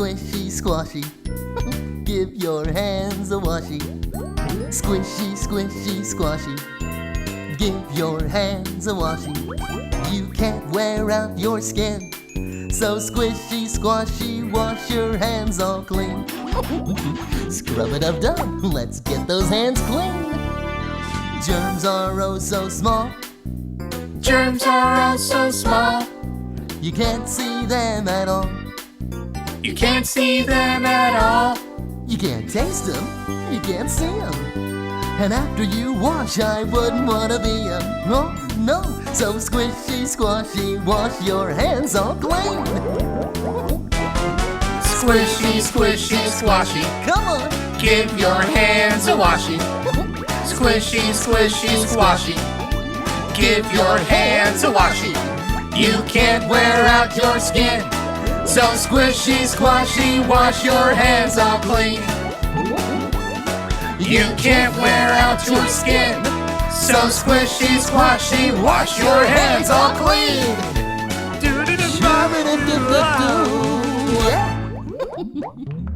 squishy, squashy. Give your hands a washy. Squishy, squishy, squashy. Give your hands a washy. You can't wear out your skin, so squishy, squashy, wash your hands all clean. Scrub it up done, let's get those hands clean. Germs are oh so small. Germs are oh so small. You can't see them at all. You can't see them at all. You can't taste them, you can't see them. And after you wash, I wouldn't want to be a no, no. So squishy, squashy, wash your hands all clean. Squishy, squishy, squashy. Come on. Give your hands a washy. Squishy, squishy, squashy. Give your hands a washy. You can't wear out your skin, so squishy, squashy, wash your hands all clean. You can't wear out your skin, so squishy, squashy, wash your hands all clean. Yeah.